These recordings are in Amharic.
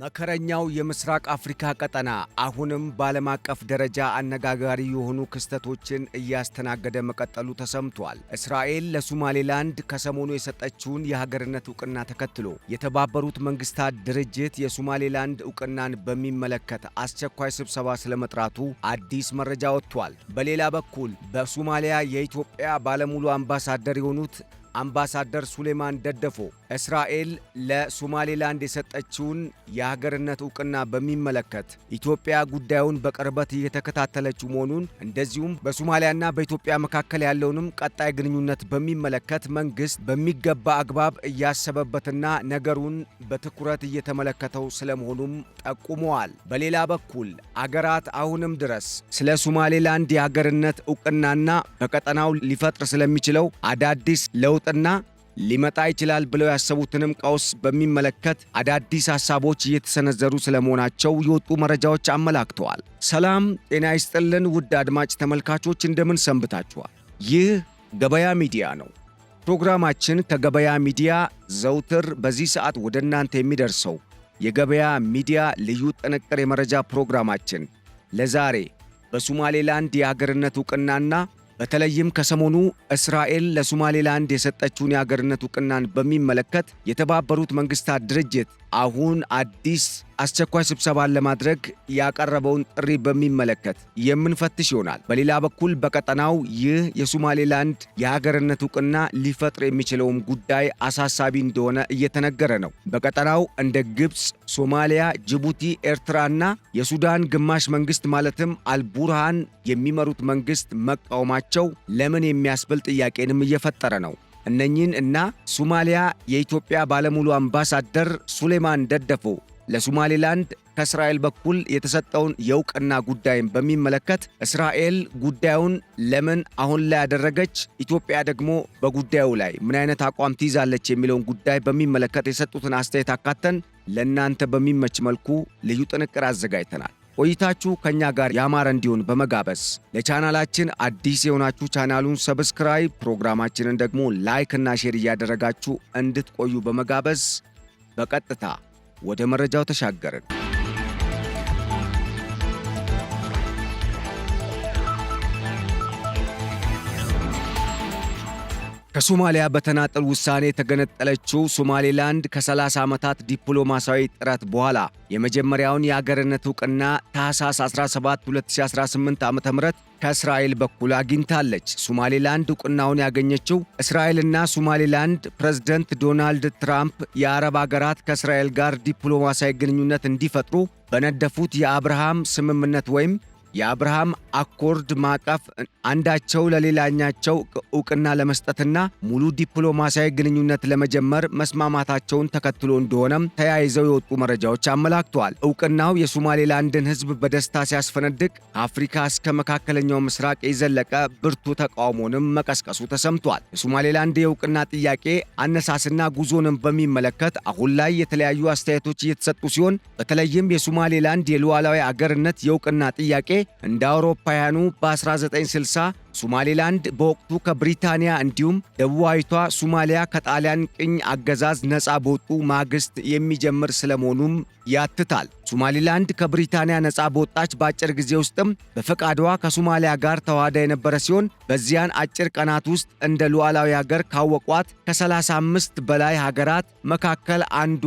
መከረኛው የምስራቅ አፍሪካ ቀጠና አሁንም በዓለም አቀፍ ደረጃ አነጋጋሪ የሆኑ ክስተቶችን እያስተናገደ መቀጠሉ ተሰምቷል። እስራኤል ለሶማሌላንድ ከሰሞኑ የሰጠችውን የሀገርነት ዕውቅና ተከትሎ የተባበሩት መንግስታት ድርጅት የሶማሌላንድ ዕውቅናን በሚመለከት አስቸኳይ ስብሰባ ስለመጥራቱ አዲስ መረጃ ወጥቷል። በሌላ በኩል በሶማሊያ የኢትዮጵያ ባለሙሉ አምባሳደር የሆኑት አምባሳደር ሱሌማን ደደፎ እስራኤል ለሶማሌላንድ የሰጠችውን የሀገርነት ዕውቅና በሚመለከት ኢትዮጵያ ጉዳዩን በቅርበት እየተከታተለችው መሆኑን እንደዚሁም በሶማሊያና በኢትዮጵያ መካከል ያለውንም ቀጣይ ግንኙነት በሚመለከት መንግስት በሚገባ አግባብ እያሰበበትና ነገሩን በትኩረት እየተመለከተው ስለመሆኑም ጠቁመዋል። በሌላ በኩል አገራት አሁንም ድረስ ስለ ሶማሌላንድ የሀገርነት ዕውቅናና በቀጠናው ሊፈጥር ስለሚችለው አዳዲስ ለውጥና ሊመጣ ይችላል ብለው ያሰቡትንም ቀውስ በሚመለከት አዳዲስ ሐሳቦች እየተሰነዘሩ ስለመሆናቸው የወጡ መረጃዎች አመላክተዋል። ሰላም ጤና ይስጥልን ውድ አድማጭ ተመልካቾች እንደምን ሰንብታችኋል? ይህ ገበያ ሚዲያ ነው። ፕሮግራማችን ከገበያ ሚዲያ ዘውትር በዚህ ሰዓት ወደ እናንተ የሚደርሰው የገበያ ሚዲያ ልዩ ጥንቅር የመረጃ ፕሮግራማችን ለዛሬ በሶማሌላንድ የሀገርነት ዕውቅናና በተለይም ከሰሞኑ እስራኤል ለሶማሌላንድ የሰጠችውን የሀገርነት ዕውቅናን በሚመለከት የተባበሩት መንግስታት ድርጅት አሁን አዲስ አስቸኳይ ስብሰባን ለማድረግ ያቀረበውን ጥሪ በሚመለከት የምንፈትሽ ይሆናል። በሌላ በኩል በቀጠናው ይህ የሶማሌላንድ የሀገርነት ዕውቅና ሊፈጥር የሚችለውም ጉዳይ አሳሳቢ እንደሆነ እየተነገረ ነው። በቀጠናው እንደ ግብፅ፣ ሶማሊያ፣ ጅቡቲ፣ ኤርትራና የሱዳን ግማሽ መንግስት ማለትም አልቡርሃን የሚመሩት መንግስት መቃወማቸው ለምን የሚያስብል ጥያቄንም እየፈጠረ ነው። እነኚህን እና ሶማሊያ የኢትዮጵያ ባለሙሉ አምባሳደር ሱሌማን ደደፎ ለሶማሌላንድ ከእስራኤል በኩል የተሰጠውን የዕውቅና ጉዳይን በሚመለከት እስራኤል ጉዳዩን ለምን አሁን ላይ ያደረገች፣ ኢትዮጵያ ደግሞ በጉዳዩ ላይ ምን አይነት አቋም ትይዛለች የሚለውን ጉዳይ በሚመለከት የሰጡትን አስተያየት አካተን ለእናንተ በሚመች መልኩ ልዩ ጥንቅር አዘጋጅተናል። ቆይታችሁ ከኛ ጋር ያማረ እንዲሆን በመጋበዝ ለቻናላችን አዲስ የሆናችሁ ቻናሉን ሰብስክራይብ፣ ፕሮግራማችንን ደግሞ ላይክ እና ሼር እያደረጋችሁ እንድትቆዩ በመጋበዝ በቀጥታ ወደ መረጃው ተሻገርን። ከሶማሊያ በተናጠል ውሳኔ የተገነጠለችው ሶማሌላንድ ከ30 ዓመታት ዲፕሎማሲያዊ ጥረት በኋላ የመጀመሪያውን የአገርነት ዕውቅና ታህሳስ 17 2018 ዓ.ም ከእስራኤል በኩል አግኝታለች። ሶማሌላንድ ዕውቅናውን ያገኘችው እስራኤልና ሶማሌላንድ ፕሬዝዳንት ዶናልድ ትራምፕ የአረብ አገራት ከእስራኤል ጋር ዲፕሎማሲያዊ ግንኙነት እንዲፈጥሩ በነደፉት የአብርሃም ስምምነት ወይም የአብርሃም አኮርድ ማዕቀፍ አንዳቸው ለሌላኛቸው ዕውቅና ለመስጠትና ሙሉ ዲፕሎማሲያዊ ግንኙነት ለመጀመር መስማማታቸውን ተከትሎ እንደሆነም ተያይዘው የወጡ መረጃዎች አመላክተዋል። ዕውቅናው የሶማሌላንድን ሕዝብ በደስታ ሲያስፈነድቅ ከአፍሪካ እስከ መካከለኛው ምስራቅ የዘለቀ ብርቱ ተቃውሞንም መቀስቀሱ ተሰምቷል። የሶማሌላንድ የዕውቅና ጥያቄ አነሳስና ጉዞንም በሚመለከት አሁን ላይ የተለያዩ አስተያየቶች እየተሰጡ ሲሆን በተለይም የሶማሌላንድ የሉዓላዊ አገርነት የዕውቅና ጥያቄ እንደ አውሮፓውያኑ በ1960 ሶማሌላንድ በወቅቱ ከብሪታንያ እንዲሁም ደቡባዊቷ ሶማሊያ ከጣሊያን ቅኝ አገዛዝ ነፃ በወጡ ማግስት የሚጀምር ስለመሆኑም ያትታል። ሶማሌላንድ ከብሪታንያ ነፃ በወጣች በአጭር ጊዜ ውስጥም በፈቃዷ ከሶማሊያ ጋር ተዋህዳ የነበረ ሲሆን በዚያን አጭር ቀናት ውስጥ እንደ ሉዓላዊ ሀገር ካወቋት ከ35 በላይ ሀገራት መካከል አንዷ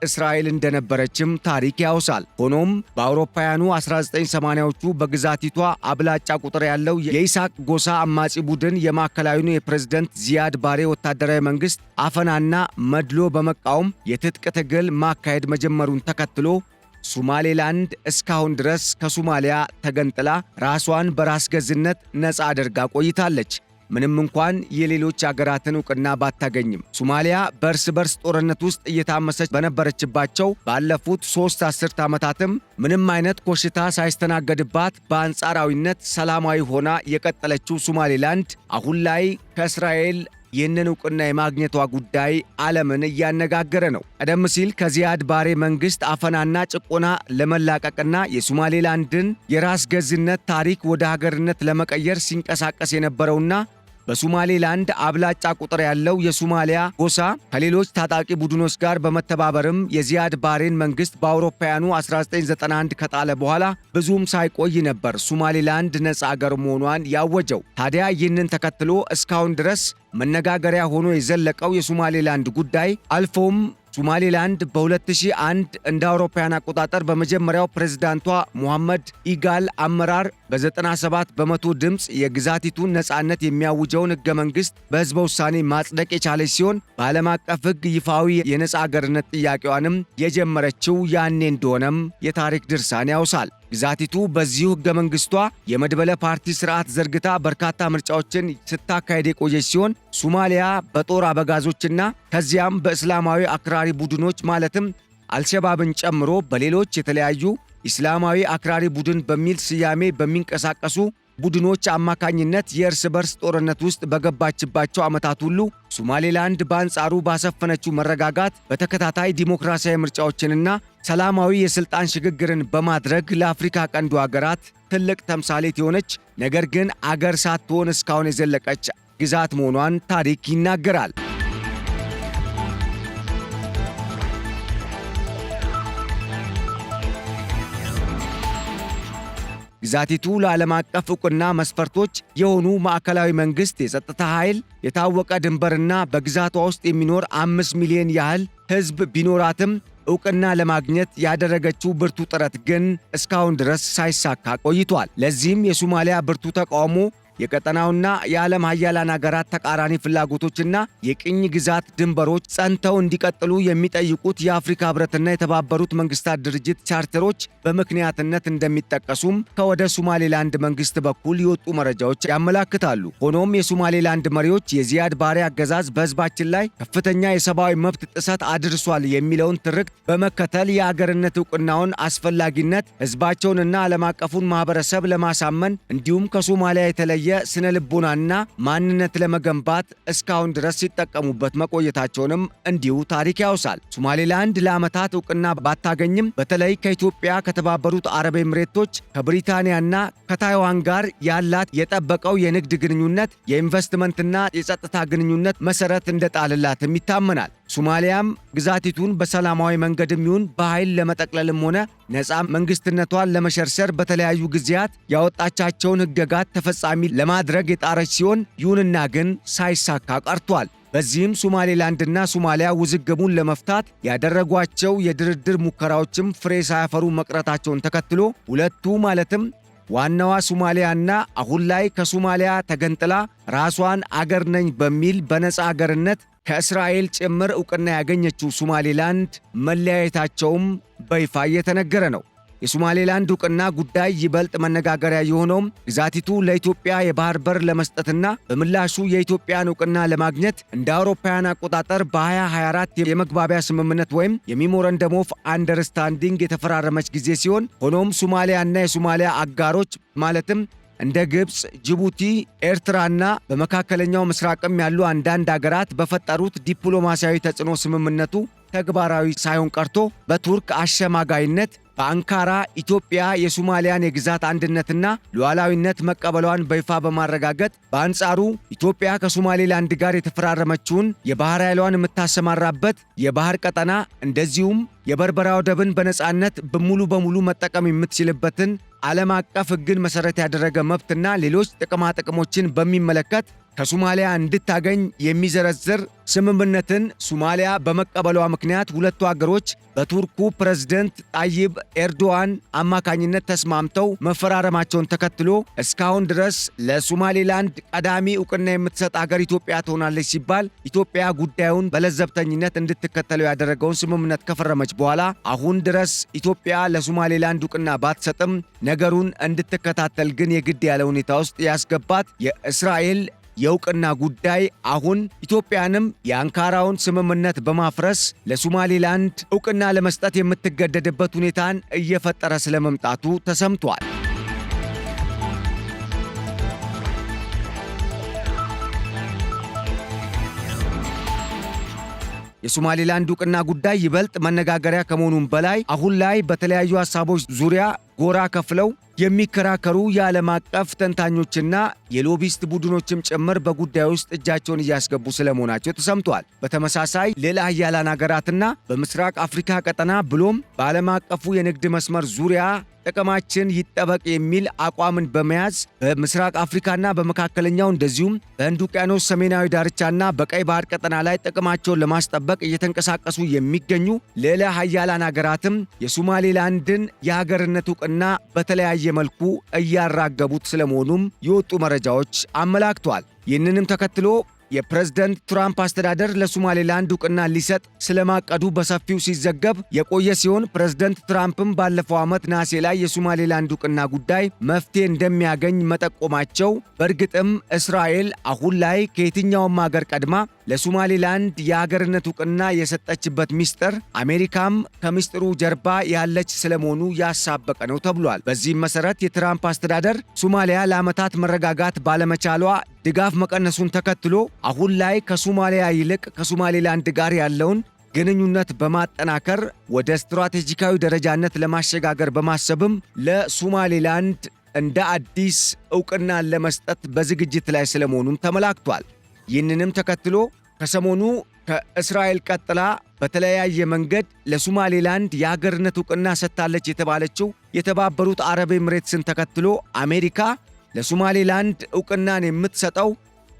እስራኤል እንደነበረችም ታሪክ ያውሳል። ሆኖም በአውሮፓውያኑ 1980ዎቹ በግዛቲቷ አብላጫ ቁጥር ያለው የኢሳቅ ጎሳ አማጺ ቡድን የማዕከላዊውን የፕሬዝዳንት ዚያድ ባሬ ወታደራዊ መንግስት አፈናና መድሎ በመቃወም የትጥቅ ትግል ማካሄድ መጀመሩን ተከትሎ ሶማሌላንድ እስካሁን ድረስ ከሶማሊያ ተገንጥላ ራሷን በራስ ገዝነት ነፃ አድርጋ ቆይታለች። ምንም እንኳን የሌሎች አገራትን ዕውቅና ባታገኝም ሶማሊያ በእርስ በርስ ጦርነት ውስጥ እየታመሰች በነበረችባቸው ባለፉት 3 አስርት ዓመታትም ምንም አይነት ኮሽታ ሳይስተናገድባት በአንጻራዊነት ሰላማዊ ሆና የቀጠለችው ሶማሌላንድ አሁን ላይ ከእስራኤል ይህንን ዕውቅና የማግኘቷ ጉዳይ ዓለምን እያነጋገረ ነው። ቀደም ሲል ከዚያድ ባሬ መንግስት አፈናና ጭቆና ለመላቀቅና የሶማሌላንድን የራስ ገዝነት ታሪክ ወደ ሀገርነት ለመቀየር ሲንቀሳቀስ የነበረውና በሶማሌላንድ አብላጫ ቁጥር ያለው የሶማሊያ ጎሳ ከሌሎች ታጣቂ ቡድኖች ጋር በመተባበርም የዚያድ ባሬን መንግስት በአውሮፓውያኑ 1991 ከጣለ በኋላ ብዙም ሳይቆይ ነበር ሶማሌላንድ ነፃ አገር መሆኗን ያወጀው። ታዲያ ይህንን ተከትሎ እስካሁን ድረስ መነጋገሪያ ሆኖ የዘለቀው የሶማሌላንድ ጉዳይ አልፎም ሶማሌላንድ በ2001 እንደ አውሮፓውያን አቆጣጠር በመጀመሪያው ፕሬዝዳንቷ ሙሐመድ ኢጋል አመራር በ97 በመቶ ድምፅ የግዛቲቱን ነፃነት የሚያውጀውን ሕገ መንግሥት በሕዝበ ውሳኔ ማጽደቅ የቻለች ሲሆን በዓለም አቀፍ ሕግ ይፋዊ የነፃ አገርነት ጥያቄዋንም የጀመረችው ያኔ እንደሆነም የታሪክ ድርሳን ያውሳል። ግዛቲቱ በዚሁ ሕገ መንግሥቷ የመድበለ ፓርቲ ስርዓት ዘርግታ በርካታ ምርጫዎችን ስታካሄድ የቆየች ሲሆን ሶማሊያ በጦር አበጋዞችና ከዚያም በእስላማዊ አክራሪ ቡድኖች ማለትም አልሸባብን ጨምሮ በሌሎች የተለያዩ ኢስላማዊ አክራሪ ቡድን በሚል ስያሜ በሚንቀሳቀሱ ቡድኖች አማካኝነት የእርስ በርስ ጦርነት ውስጥ በገባችባቸው ዓመታት ሁሉ ሶማሌላንድ በአንጻሩ ባሰፈነችው መረጋጋት በተከታታይ ዲሞክራሲያዊ ምርጫዎችንና ሰላማዊ የሥልጣን ሽግግርን በማድረግ ለአፍሪካ ቀንዱ አገራት ትልቅ ተምሳሌት የሆነች ነገር ግን አገር ሳትሆን እስካሁን የዘለቀች ግዛት መሆኗን ታሪክ ይናገራል። ግዛቲቱ ለዓለም አቀፍ ዕውቅና መስፈርቶች የሆኑ ማዕከላዊ መንግሥት፣ የጸጥታ ኃይል፣ የታወቀ ድንበርና በግዛቷ ውስጥ የሚኖር 5 ሚሊዮን ያህል ሕዝብ ቢኖራትም ዕውቅና ለማግኘት ያደረገችው ብርቱ ጥረት ግን እስካሁን ድረስ ሳይሳካ ቆይቷል። ለዚህም የሶማሊያ ብርቱ ተቃውሞ የቀጠናውና የዓለም ሀያላን አገራት ተቃራኒ ፍላጎቶችና የቅኝ ግዛት ድንበሮች ጸንተው እንዲቀጥሉ የሚጠይቁት የአፍሪካ ሕብረትና የተባበሩት መንግስታት ድርጅት ቻርተሮች በምክንያትነት እንደሚጠቀሱም ከወደ ሶማሌላንድ መንግስት በኩል የወጡ መረጃዎች ያመላክታሉ። ሆኖም የሶማሌላንድ መሪዎች የዚያድ ባሬ አገዛዝ በሕዝባችን ላይ ከፍተኛ የሰብአዊ መብት ጥሰት አድርሷል የሚለውን ትርክት በመከተል የአገርነት ዕውቅናውን አስፈላጊነት ሕዝባቸውንና ዓለም አቀፉን ማህበረሰብ ለማሳመን እንዲሁም ከሶማሊያ የተለየ ስነ ልቦናና ማንነት ለመገንባት እስካሁን ድረስ ሲጠቀሙበት መቆየታቸውንም እንዲሁ ታሪክ ያውሳል። ሶማሌላንድ ለዓመታት ዕውቅና ባታገኝም በተለይ ከኢትዮጵያ፣ ከተባበሩት አረብ ኤምሬቶች፣ ከብሪታንያና ከታይዋን ጋር ያላት የጠበቀው የንግድ ግንኙነት፣ የኢንቨስትመንትና የጸጥታ ግንኙነት መሰረት እንደጣለላትም ይታመናል። ሶማሊያም ግዛቲቱን በሰላማዊ መንገድም ይሁን በኃይል ለመጠቅለልም ሆነ ነፃ መንግስትነቷን ለመሸርሸር በተለያዩ ጊዜያት ያወጣቻቸውን ሕግጋት ተፈጻሚ ለማድረግ የጣረች ሲሆን ይሁንና ግን ሳይሳካ ቀርቷል። በዚህም ሶማሌላንድና ሶማሊያ ውዝግቡን ለመፍታት ያደረጓቸው የድርድር ሙከራዎችም ፍሬ ሳያፈሩ መቅረታቸውን ተከትሎ ሁለቱ ማለትም ዋናዋ ሶማሊያና አሁን ላይ ከሶማሊያ ተገንጥላ ራሷን አገር ነኝ በሚል በነፃ አገርነት ከእስራኤል ጭምር ዕውቅና ያገኘችው ሶማሌላንድ መለያየታቸውም በይፋ እየተነገረ ነው። የሶማሌላንድ ዕውቅና ጉዳይ ይበልጥ መነጋገሪያ የሆነውም ግዛቲቱ ለኢትዮጵያ የባህር በር ለመስጠትና በምላሹ የኢትዮጵያን ዕውቅና ለማግኘት እንደ አውሮፓውያን አቆጣጠር በ2024 የመግባቢያ ስምምነት ወይም የሜሞራንደም ኦፍ አንደርስታንዲንግ የተፈራረመች ጊዜ ሲሆን ሆኖም ሶማሊያና የሶማሊያ አጋሮች ማለትም እንደ ግብፅ፣ ጅቡቲ፣ ኤርትራና በመካከለኛው ምስራቅም ያሉ አንዳንድ አገራት በፈጠሩት ዲፕሎማሲያዊ ተጽዕኖ ስምምነቱ ተግባራዊ ሳይሆን ቀርቶ በቱርክ አሸማጋይነት በአንካራ ኢትዮጵያ የሶማሊያን የግዛት አንድነትና ሉዓላዊነት መቀበሏን በይፋ በማረጋገጥ በአንጻሩ ኢትዮጵያ ከሶማሌላንድ ጋር የተፈራረመችውን የባህር ኃይሏን የምታሰማራበት የባህር ቀጠና እንደዚሁም የበርበራ ወደብን በነፃነት ሙሉ በሙሉ መጠቀም የምትችልበትን ዓለም አቀፍ ሕግን መሠረት ያደረገ መብትና ሌሎች ጥቅማጥቅሞችን በሚመለከት ከሶማሊያ እንድታገኝ የሚዘረዝር ስምምነትን ሶማሊያ በመቀበሏ ምክንያት ሁለቱ አገሮች በቱርኩ ፕሬዝደንት ጣይብ ኤርዶዋን አማካኝነት ተስማምተው መፈራረማቸውን ተከትሎ እስካሁን ድረስ ለሶማሌላንድ ቀዳሚ ዕውቅና የምትሰጥ አገር ኢትዮጵያ ትሆናለች ሲባል ኢትዮጵያ ጉዳዩን በለዘብተኝነት እንድትከተለው ያደረገውን ስምምነት ከፈረመች በኋላ አሁን ድረስ ኢትዮጵያ ለሶማሌላንድ ዕውቅና ባትሰጥም ነገሩን እንድትከታተል ግን የግድ ያለ ሁኔታ ውስጥ ያስገባት የእስራኤል የዕውቅና ጉዳይ አሁን ኢትዮጵያንም የአንካራውን ስምምነት በማፍረስ ለሶማሌላንድ ዕውቅና ለመስጠት የምትገደድበት ሁኔታን እየፈጠረ ስለመምጣቱ ተሰምቷል። የሶማሌላንድ ዕውቅና ጉዳይ ይበልጥ መነጋገሪያ ከመሆኑም በላይ አሁን ላይ በተለያዩ ሐሳቦች ዙሪያ ጎራ ከፍለው የሚከራከሩ የዓለም አቀፍ ተንታኞችና የሎቢስት ቡድኖችም ጭምር በጉዳዩ ውስጥ እጃቸውን እያስገቡ ስለመሆናቸው ተሰምቷል። በተመሳሳይ ሌላ ሀያላን ሀገራትና በምስራቅ አፍሪካ ቀጠና ብሎም በዓለም አቀፉ የንግድ መስመር ዙሪያ ጥቅማችን ይጠበቅ የሚል አቋምን በመያዝ በምስራቅ አፍሪካና በመካከለኛው እንደዚሁም በህንድ ውቅያኖስ ሰሜናዊ ዳርቻና በቀይ ባህር ቀጠና ላይ ጥቅማቸውን ለማስጠበቅ እየተንቀሳቀሱ የሚገኙ ሌላ ሀያላን ሀገራትም የሶማሌላንድን የሀገርነት ዕውቅና በተለያየ መልኩ እያራገቡት ስለመሆኑም የወጡ መረጃዎች አመላክቷል። ይህንንም ተከትሎ የፕሬዝዳንት ትራምፕ አስተዳደር ለሶማሌላንድ ዕውቅና ሊሰጥ ስለማቀዱ በሰፊው ሲዘገብ የቆየ ሲሆን ፕሬዝዳንት ትራምፕም ባለፈው ዓመት ነሐሴ ላይ የሶማሌላንድ ዕውቅና ጉዳይ መፍትሄ እንደሚያገኝ መጠቆማቸው በእርግጥም እስራኤል አሁን ላይ ከየትኛውም ሀገር ቀድማ ለሶማሌላንድ የሀገርነት ዕውቅና የሰጠችበት ሚስጥር አሜሪካም ከምስጢሩ ጀርባ ያለች ስለመሆኑ ያሳበቀ ነው ተብሏል። በዚህም መሰረት የትራምፕ አስተዳደር ሶማሊያ ለዓመታት መረጋጋት ባለመቻሏ ድጋፍ መቀነሱን ተከትሎ አሁን ላይ ከሶማሊያ ይልቅ ከሶማሌላንድ ጋር ያለውን ግንኙነት በማጠናከር ወደ ስትራቴጂካዊ ደረጃነት ለማሸጋገር በማሰብም ለሶማሌላንድ እንደ አዲስ ዕውቅናን ለመስጠት በዝግጅት ላይ ስለመሆኑም ተመላክቷል። ይህንንም ተከትሎ ከሰሞኑ ከእስራኤል ቀጥላ በተለያየ መንገድ ለሶማሌላንድ የሀገርነት ዕውቅና ሰጥታለች የተባለችው የተባበሩት አረብ ኤምሬትስን ተከትሎ አሜሪካ ለሶማሌላንድ ዕውቅናን የምትሰጠው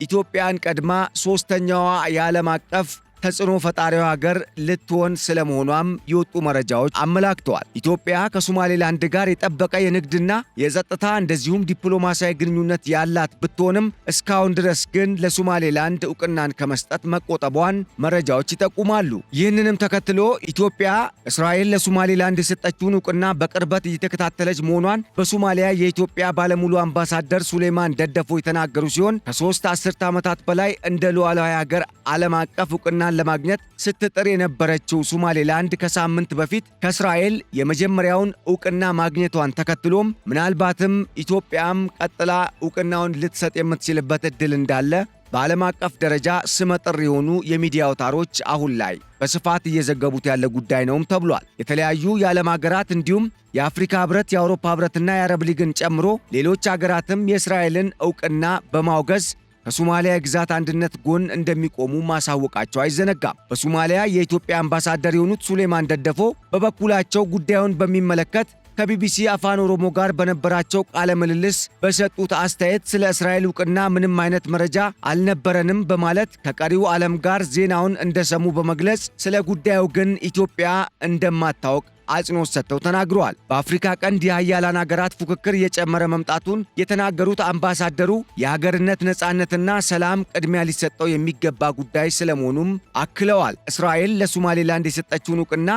ኢትዮጵያን ቀድማ ሦስተኛዋ የዓለም አቀፍ ተጽዕኖ ፈጣሪው ሀገር ልትሆን ስለመሆኗም የወጡ መረጃዎች አመላክተዋል። ኢትዮጵያ ከሶማሌላንድ ጋር የጠበቀ የንግድና የጸጥታ እንደዚሁም ዲፕሎማሲያዊ ግንኙነት ያላት ብትሆንም እስካሁን ድረስ ግን ለሶማሌላንድ ዕውቅናን ከመስጠት መቆጠቧን መረጃዎች ይጠቁማሉ። ይህንንም ተከትሎ ኢትዮጵያ እስራኤል ለሶማሌላንድ የሰጠችውን ዕውቅና በቅርበት እየተከታተለች መሆኗን በሶማሊያ የኢትዮጵያ ባለሙሉ አምባሳደር ሱሌማን ደደፎ የተናገሩ ሲሆን ከ3 አስርተ ዓመታት በላይ እንደ ሉዓላዊ ሀገር ዓለም አቀፍ ዕውቅና ለማግኘት ስትጥር የነበረችው ሶማሌላንድ ከሳምንት በፊት ከእስራኤል የመጀመሪያውን ዕውቅና ማግኘቷን ተከትሎም ምናልባትም ኢትዮጵያም ቀጥላ ዕውቅናውን ልትሰጥ የምትችልበት ዕድል እንዳለ በዓለም አቀፍ ደረጃ ስመጥር የሆኑ የሚዲያ አውታሮች አሁን ላይ በስፋት እየዘገቡት ያለ ጉዳይ ነውም ተብሏል። የተለያዩ የዓለም ሀገራት እንዲሁም የአፍሪካ ህብረት፣ የአውሮፓ ህብረትና የአረብ ሊግን ጨምሮ ሌሎች ሀገራትም የእስራኤልን ዕውቅና በማውገዝ ከሶማሊያ ግዛት አንድነት ጎን እንደሚቆሙ ማሳወቃቸው አይዘነጋም። በሶማሊያ የኢትዮጵያ አምባሳደር የሆኑት ሱሌማን ደደፎ በበኩላቸው ጉዳዩን በሚመለከት ከቢቢሲ አፋን ኦሮሞ ጋር በነበራቸው ቃለ ምልልስ በሰጡት አስተያየት ስለ እስራኤል ዕውቅና ምንም አይነት መረጃ አልነበረንም በማለት ከቀሪው ዓለም ጋር ዜናውን እንደሰሙ በመግለጽ ስለ ጉዳዩ ግን ኢትዮጵያ እንደማታውቅ አጽንኦት ሰጥተው ተናግረዋል። በአፍሪካ ቀንድ የሀያላን ሀገራት ፉክክር እየጨመረ መምጣቱን የተናገሩት አምባሳደሩ የሀገርነት ነጻነትና ሰላም ቅድሚያ ሊሰጠው የሚገባ ጉዳይ ስለመሆኑም አክለዋል። እስራኤል ለሶማሌላንድ የሰጠችውን ዕውቅና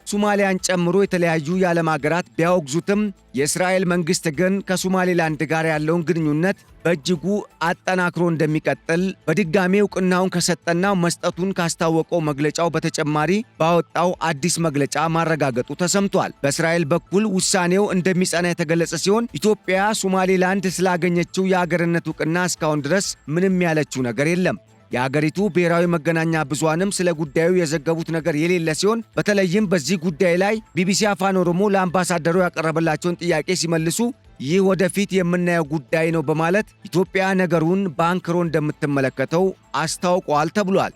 ሶማሊያን ጨምሮ የተለያዩ የዓለም ሀገራት ቢያወግዙትም የእስራኤል መንግሥት ግን ከሶማሌላንድ ጋር ያለውን ግንኙነት በእጅጉ አጠናክሮ እንደሚቀጥል በድጋሜ ዕውቅናውን ከሰጠና መስጠቱን ካስታወቀው መግለጫው በተጨማሪ ባወጣው አዲስ መግለጫ ማረጋገጡ ተሰምቷል። በእስራኤል በኩል ውሳኔው እንደሚጸና የተገለጸ ሲሆን ኢትዮጵያ ሶማሌላንድ ስላገኘችው የአገርነት ዕውቅና እስካሁን ድረስ ምንም ያለችው ነገር የለም። የአገሪቱ ብሔራዊ መገናኛ ብዙሃንም ስለ ጉዳዩ የዘገቡት ነገር የሌለ ሲሆን በተለይም በዚህ ጉዳይ ላይ ቢቢሲ አፋን ኦሮሞ ለአምባሳደሩ ያቀረበላቸውን ጥያቄ ሲመልሱ ይህ ወደፊት የምናየው ጉዳይ ነው በማለት ኢትዮጵያ ነገሩን በአንክሮ እንደምትመለከተው አስታውቋል ተብሏል።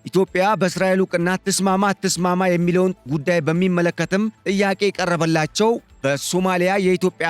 ኢትዮጵያ በእስራኤል ዕውቅና ትስማማ የሚለውን ጉዳይ በሚመለከትም ጥያቄ የቀረበላቸው በሶማሊያ የኢትዮጵያ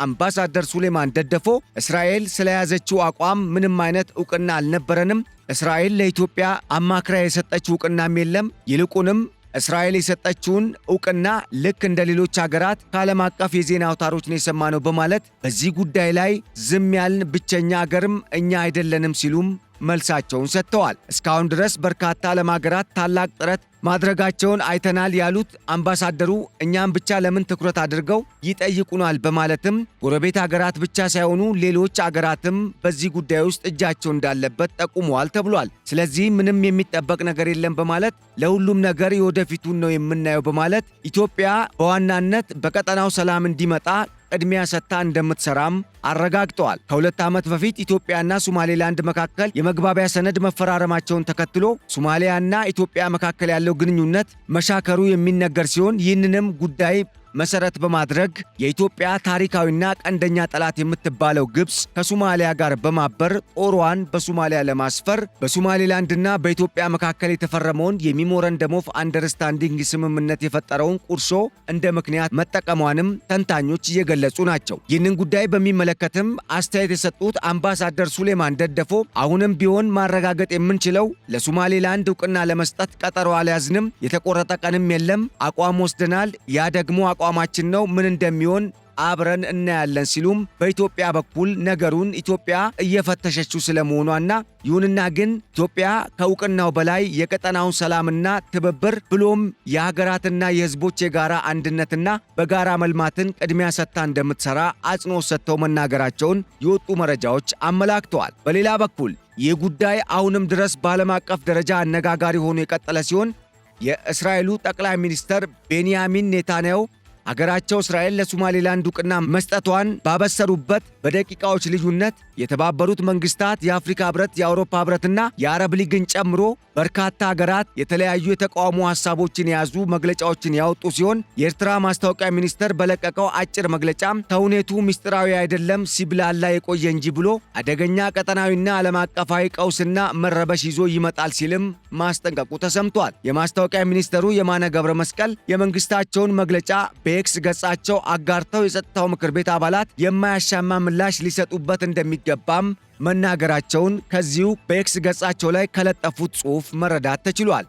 አምባሳደር ሱሌማን ደደፎ እስራኤል ስለያዘችው አቋም ምንም አይነት ዕውቅና አልነበረንም፣ እስራኤል ለኢትዮጵያ አማክራ የሰጠችው ዕውቅናም የለም፣ ይልቁንም እስራኤል የሰጠችውን ዕውቅና ልክ እንደ ሌሎች ሀገራት ከዓለም አቀፍ የዜና አውታሮች ነው የሰማነው በማለት በዚህ ጉዳይ ላይ ዝም ያልን ብቸኛ ሀገርም እኛ አይደለንም ሲሉም መልሳቸውን ሰጥተዋል። እስካሁን ድረስ በርካታ ዓለም ሀገራት ታላቅ ጥረት ማድረጋቸውን አይተናል ያሉት አምባሳደሩ እኛም ብቻ ለምን ትኩረት አድርገው ይጠይቁናል በማለትም ጎረቤት ሀገራት ብቻ ሳይሆኑ ሌሎች ሀገራትም በዚህ ጉዳይ ውስጥ እጃቸው እንዳለበት ጠቁመዋል ተብሏል። ስለዚህ ምንም የሚጠበቅ ነገር የለም በማለት ለሁሉም ነገር የወደፊቱን ነው የምናየው በማለት ኢትዮጵያ በዋናነት በቀጠናው ሰላም እንዲመጣ ቅድሚያ ሰጥታ እንደምትሰራም አረጋግጠዋል። ከ2 ዓመት በፊት ኢትዮጵያና ሶማሌላንድ መካከል የመግባቢያ ሰነድ መፈራረማቸውን ተከትሎ ሶማሊያና ኢትዮጵያ መካከል ያለው ግንኙነት መሻከሩ የሚነገር ሲሆን ይህንንም ጉዳይ መሰረት በማድረግ የኢትዮጵያ ታሪካዊና ቀንደኛ ጠላት የምትባለው ግብጽ ከሶማሊያ ጋር በማበር ጦሯን በሶማሊያ ለማስፈር በሶማሌላንድና በኢትዮጵያ መካከል የተፈረመውን የሜሞራንደም ኦፍ አንደርስታንዲንግ ስምምነት የፈጠረውን ቁርሾ እንደ ምክንያት መጠቀሟንም ተንታኞች እየገለጹ ናቸው። ይህንን ጉዳይ በሚመለከትም አስተያየት የሰጡት አምባሳደር ሱሌማን ደደፎ አሁንም ቢሆን ማረጋገጥ የምንችለው ለሶማሌላንድ እውቅና ለመስጠት ቀጠሮ አልያዝንም፣ የተቆረጠ ቀንም የለም፣ አቋም ወስደናል። ያ ደግሞ አቋማችን ነው። ምን እንደሚሆን አብረን እናያለን ሲሉም በኢትዮጵያ በኩል ነገሩን ኢትዮጵያ እየፈተሸችው ስለመሆኗና ይሁንና ግን ኢትዮጵያ ከእውቅናው በላይ የቀጠናውን ሰላምና ትብብር ብሎም የሀገራትና የሕዝቦች የጋራ አንድነትና በጋራ መልማትን ቅድሚያ ሰጥታ እንደምትሰራ አጽንኦት ሰጥተው መናገራቸውን የወጡ መረጃዎች አመላክተዋል። በሌላ በኩል ይህ ጉዳይ አሁንም ድረስ በዓለም አቀፍ ደረጃ አነጋጋሪ ሆኖ የቀጠለ ሲሆን የእስራኤሉ ጠቅላይ ሚኒስትር ቤንያሚን ኔታንያሁ አገራቸው እስራኤል ለሶማሌላንድ እውቅና መስጠቷን ባበሰሩበት በደቂቃዎች ልዩነት የተባበሩት መንግስታት፣ የአፍሪካ ህብረት፣ የአውሮፓ ህብረትና የአረብ ሊግን ጨምሮ በርካታ ሀገራት የተለያዩ የተቃውሞ ሐሳቦችን የያዙ መግለጫዎችን ያወጡ ሲሆን የኤርትራ ማስታወቂያ ሚኒስቴር በለቀቀው አጭር መግለጫ ተውኔቱ ምስጢራዊ አይደለም ሲብላላ የቆየ እንጂ ብሎ አደገኛ ቀጠናዊና ዓለም አቀፋዊ ቀውስና መረበሽ ይዞ ይመጣል ሲልም ማስጠንቀቁ ተሰምቷል። የማስታወቂያ ሚኒስትሩ የማነ ገብረ መስቀል የመንግስታቸውን መግለጫ በኤክስ ገጻቸው አጋርተው የጸጥታው ምክር ቤት አባላት የማያሻማ ምላሽ ሊሰጡበት እንደሚገባም መናገራቸውን ከዚሁ በኤክስ ገጻቸው ላይ ከለጠፉት ጽሑፍ መረዳት ተችሏል።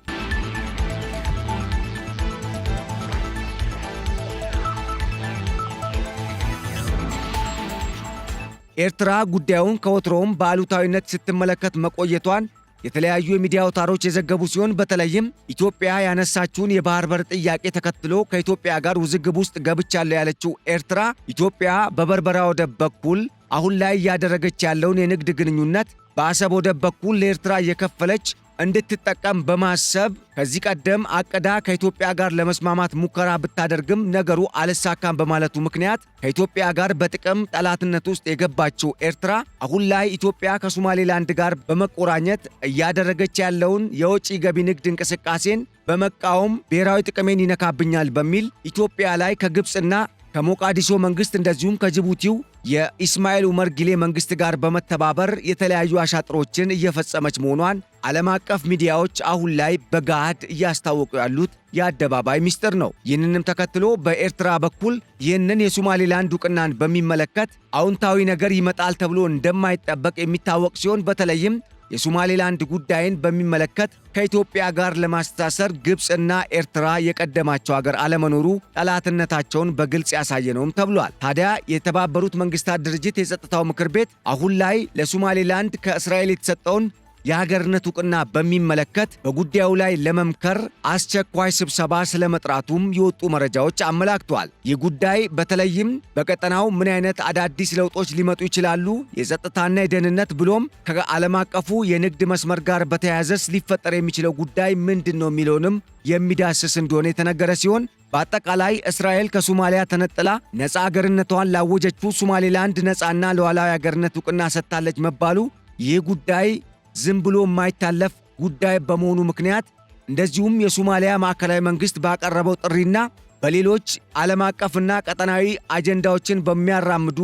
ኤርትራ ጉዳዩን ከወትሮውም በአሉታዊነት ስትመለከት መቆየቷን የተለያዩ የሚዲያ አውታሮች የዘገቡ ሲሆን በተለይም ኢትዮጵያ ያነሳችውን የባህር በር ጥያቄ ተከትሎ ከኢትዮጵያ ጋር ውዝግብ ውስጥ ገብቻለሁ ያለችው ኤርትራ ኢትዮጵያ በበርበራ ወደብ በኩል አሁን ላይ እያደረገች ያለውን የንግድ ግንኙነት በአሰብ ወደብ በኩል ለኤርትራ እየከፈለች እንድትጠቀም በማሰብ ከዚህ ቀደም አቅዳ ከኢትዮጵያ ጋር ለመስማማት ሙከራ ብታደርግም ነገሩ አልሳካም በማለቱ ምክንያት ከኢትዮጵያ ጋር በጥቅም ጠላትነት ውስጥ የገባችው ኤርትራ አሁን ላይ ኢትዮጵያ ከሶማሌላንድ ጋር በመቆራኘት እያደረገች ያለውን የውጭ ገቢ ንግድ እንቅስቃሴን በመቃወም ብሔራዊ ጥቅሜን ይነካብኛል በሚል ኢትዮጵያ ላይ ከግብፅና ከሞቃዲሾ መንግስት እንደዚሁም ከጅቡቲው የኢስማኤል ኡመር ጊሌ መንግስት ጋር በመተባበር የተለያዩ አሻጥሮችን እየፈጸመች መሆኗን ዓለም አቀፍ ሚዲያዎች አሁን ላይ በጋድ እያስታወቁ ያሉት የአደባባይ ሚስጥር ነው። ይህንንም ተከትሎ በኤርትራ በኩል ይህንን የሶማሌላንድ እውቅናን በሚመለከት አዎንታዊ ነገር ይመጣል ተብሎ እንደማይጠበቅ የሚታወቅ ሲሆን በተለይም የሶማሌላንድ ጉዳይን በሚመለከት ከኢትዮጵያ ጋር ለማስተሳሰር ግብፅና ኤርትራ የቀደማቸው ሀገር አለመኖሩ ጠላትነታቸውን በግልጽ ያሳየ ነውም ተብሏል። ታዲያ የተባበሩት መንግስታት ድርጅት የጸጥታው ምክር ቤት አሁን ላይ ለሶማሌላንድ ከእስራኤል የተሰጠውን የሀገርነት እውቅና በሚመለከት በጉዳዩ ላይ ለመምከር አስቸኳይ ስብሰባ ስለመጥራቱም የወጡ መረጃዎች አመላክተዋል። ይህ ጉዳይ በተለይም በቀጠናው ምን አይነት አዳዲስ ለውጦች ሊመጡ ይችላሉ፣ የጸጥታና የደህንነት ብሎም ከዓለም አቀፉ የንግድ መስመር ጋር በተያያዘስ ሊፈጠር የሚችለው ጉዳይ ምንድን ነው የሚለውንም የሚዳስስ እንደሆነ የተነገረ ሲሆን በአጠቃላይ እስራኤል ከሶማሊያ ተነጥላ ነፃ አገርነቷን ላወጀችው ሶማሌላንድ ነፃና ሉዓላዊ አገርነት እውቅና ሰጥታለች መባሉ ይህ ጉዳይ ዝም ብሎ የማይታለፍ ጉዳይ በመሆኑ ምክንያት እንደዚሁም የሶማሊያ ማዕከላዊ መንግስት ባቀረበው ጥሪና በሌሎች ዓለም አቀፍና ቀጠናዊ አጀንዳዎችን በሚያራምዱ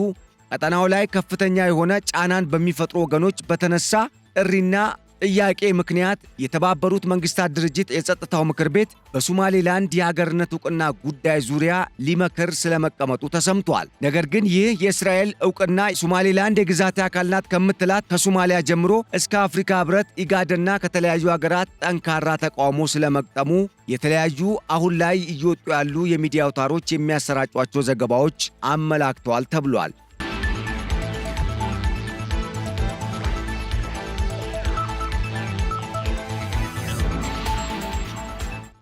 ቀጠናው ላይ ከፍተኛ የሆነ ጫናን በሚፈጥሩ ወገኖች በተነሳ ጥሪና ጥያቄ ምክንያት የተባበሩት መንግስታት ድርጅት የጸጥታው ምክር ቤት በሶማሌላንድ የሀገርነት እውቅና ጉዳይ ዙሪያ ሊመክር ስለመቀመጡ ተሰምቷል። ነገር ግን ይህ የእስራኤል እውቅና ሶማሌላንድ የግዛት አካል ናት ከምትላት ከሶማሊያ ጀምሮ እስከ አፍሪካ ህብረት፣ ኢጋድና ከተለያዩ ሀገራት ጠንካራ ተቃውሞ ስለመቅጠሙ የተለያዩ አሁን ላይ እየወጡ ያሉ የሚዲያ አውታሮች የሚያሰራጯቸው ዘገባዎች አመላክተዋል ተብሏል።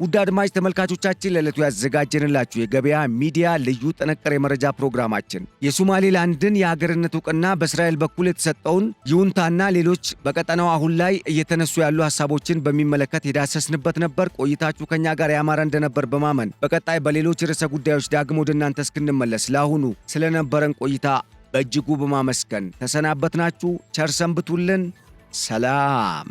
ውድ አድማጭ ተመልካቾቻችን ለዕለቱ ያዘጋጀንላችሁ የገበያ ሚዲያ ልዩ ጥንቅር የመረጃ ፕሮግራማችን የሶማሌላንድን የሀገርነት ዕውቅና በእስራኤል በኩል የተሰጠውን ይሁንታና ሌሎች በቀጠናው አሁን ላይ እየተነሱ ያሉ ሐሳቦችን በሚመለከት የዳሰስንበት ነበር። ቆይታችሁ ከኛ ጋር ያማረ እንደነበር በማመን በቀጣይ በሌሎች ርዕሰ ጉዳዮች ዳግም ወደ እናንተ እስክንመለስ ለአሁኑ ስለነበረን ቆይታ በእጅጉ በማመስገን ተሰናበትናችሁ። ቸር ሰንብቱልን። ሰላም